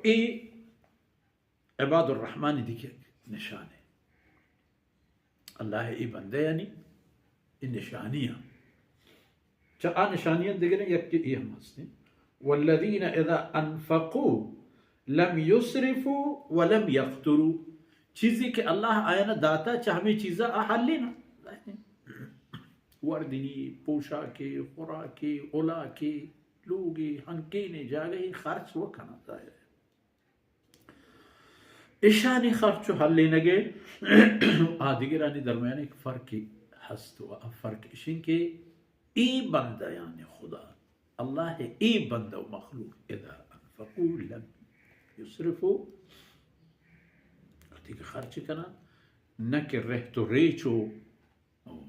ये इबादुर रहमान दिखे निशान है अल्लाह ये बंदे यानी ये निशानियाँ चाह निशानियाँ दिख रहे यक ये हम हंसते वल्लज़ीन इज़ा अनफ़क़ू लम युस्रिफू वलम यक़्तुरू चीज़ी के अल्लाह आया ना दाता चाह में चीज़ा अहल्ली ना वर्दिनी पोशाके खुराके उलाके लोगे हंकेने जागे खर्च वो करना चाहिए ईशानी खर्च हल्ली नगे आदिगरानी दरमियान एक फ़र्क हस्त हुआ फ़र्क इशिन के ई बंदा यानी खुदा अल्लाह है ई बंदा मखलूक इज़ा अनफ़क़ू लम युस्रिफू ठीक खर्च करना न कि रह तो रेचो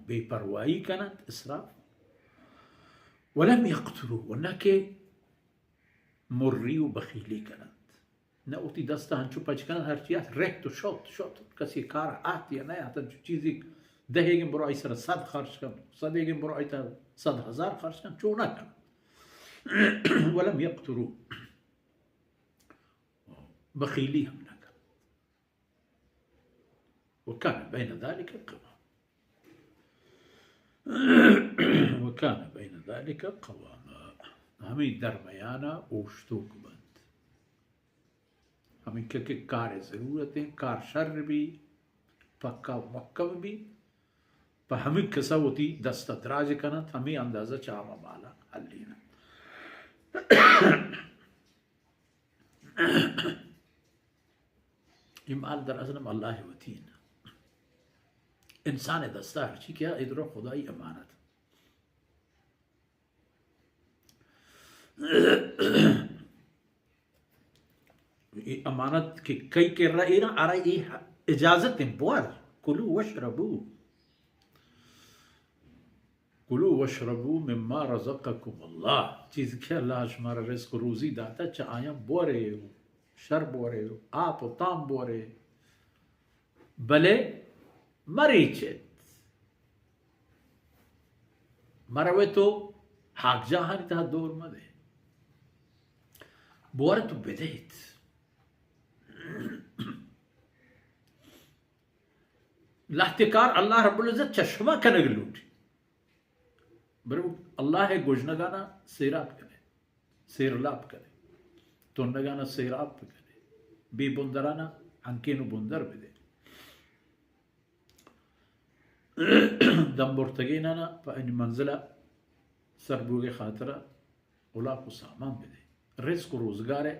बेपरवाही करना इसराफ वलम यक़्तुरू वरना के मुर्री व बखीली करना न उती दस्ता हंचु पच करना हर चीज़ रह तो शोत कसी कार आती है नहीं आता जो चीज़ी दहेगे बरो ऐसा 100 खर्च कर सदेगे बरो ऐसा 100,000 खर्च कर चोना कर वलम यक़्तुरू बखीली हम न कर वकान बैन ذلك قوام वकान बैन ذلك قواما हमें दरमियाना ओश्तोक बंद हमें क्योंकि कार ज़रूरत है कार शर भी पक्का मक्कब भी पर हमें कैसा होती दस्ता दराज करना हमें अंदाज़ा चामा माला हल्लीना ये माल दरअसल अल्लाह होती है ना इंसान दस्ता हर्ची क्या इधर खुदाई अमानत ये अमानत के कई कर रहा है ना आ रहा ये इजाज़त है बोल कुलू वशरबू मिम्मा रज़क़कुम अल्लाह चीज़ क्या अल्लाह तुम्हारा रिज़्क़ रोज़ी दाता चाहे बोरे हो शर बोरे हो आप ताम बोरे भले मरीचेत मरवे तो हाक जहां था दौर मदे बोरे तो बेदेत लाहतिकार अल्लाह रब्बुल इज़्ज़त चश्मा कनग लूटी बरु अल्लाह है गोजनगाना सेराप करे सेरलाप करे तो नगाना सेराप करे बे बुंदराना हंकेनु बुंदर बेदे दम बुर्तगीना ना पाइन मंजिला सरबूगे खातरा उला को सामान बेदे रिज़्क़ को रोज़गार है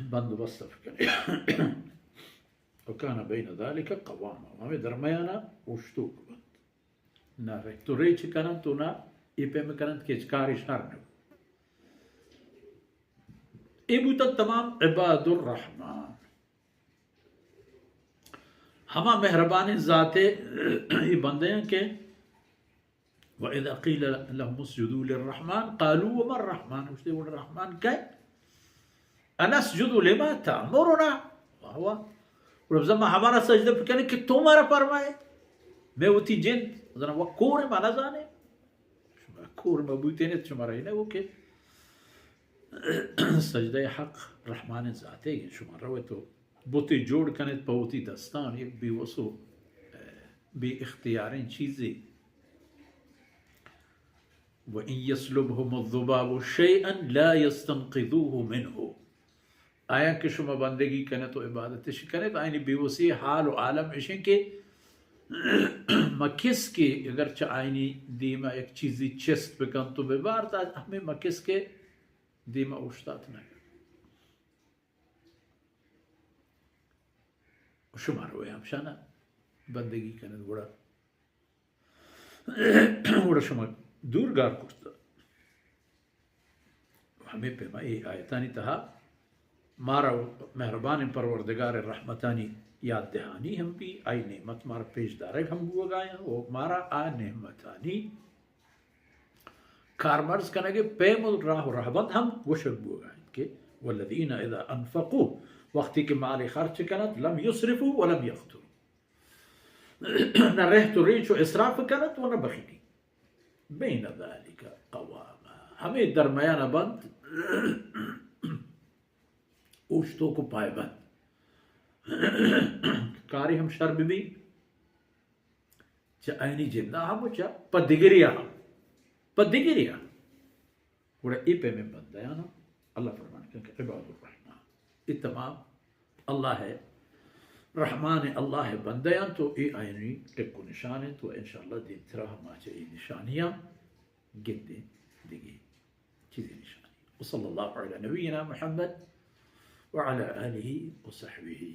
बंदोबस्त करे वकाना बैन ज़ालिका क़वामा हमें दरमियाना ओश्तोक बंद ना रहे तो रेच करन तो ना इपे में करन के कारी शार न इबुत तमाम इबादुर रहमान हमा मेहरबानी ज़ाते ये बंदे हैं के वइज़ा क़ील लहुम उसजुदू लिर्रहमान क़ालू वमा अर्रहमान उसने वो रहमान क्या अनस्जुदु लिमा तअमुरुना वाह और जब हमारा सजदा करने कि तुम्हारा फरमाए मैं उती जिन जना वो कोर माना जाने कोर मबूते ने तुम्हारा ही ना वो के सजदा हक रहमान ज़ाते हैं शुमारा वो तो बोते जोड़ करने पौती दस्तान एक भी वसो बे इख्तियारें चीज़ें व इन यसलुबहुम अज़्ज़ुबाबु शैअन ला यस्तनक़िज़ूहु मिन्हु आया कि शुमा बंदगी करने तो इबादत करे तो आइनी बेवसी हाल व आलम इशे के मकिस के अगर आइनी दीमा एक चीज़ी चेस्ट पे कम तो बेबार था हमें मकिस के दीमा उश्तात न शुमार हुए हम शाना बंदगी करने बड़ा शुमा दूरगार कुछता हमें पे मैं आयतानी तहा मारा मेहरबान परवरदिगार रहमतानी याद दहानी हम भी आई नेमत मारा पेशदार हम हुआ गाया वो मारा आ नेमतानी कारमर्ज करेंगे पेमुल राह रहबत हम वशब हुआ गाए के वल्लज़ीना इज़ा अनफ़क़ू वक्ती के माल खर्च करत लम युस्रिफू वलम यक़्तुरू न रह तो रेचो इसराफ करत व न बखीली बैन ज़ालिका क़वामा हमें दरमियाना बंद ओशतों को पायबंद कारी हम शर्ब भी चा आईनी जिंदा हम चा पदिगिरिया उड़ा इपे में बंदा है ना अल्लाह फरमान क्योंकि इबादुर रहमान ये तमाम अल्लाह है रहमान अल्लाह है बंदयां तो ये आईनी टेक्को निशान है तो इंशाअल्लाह दिन तरह हम आचे ये निशानियां गिनते दिगी चीज़ें निशानी वसल्लल्लाहु अला नबीना मुहम्मद व अला आलिहि व सहबिही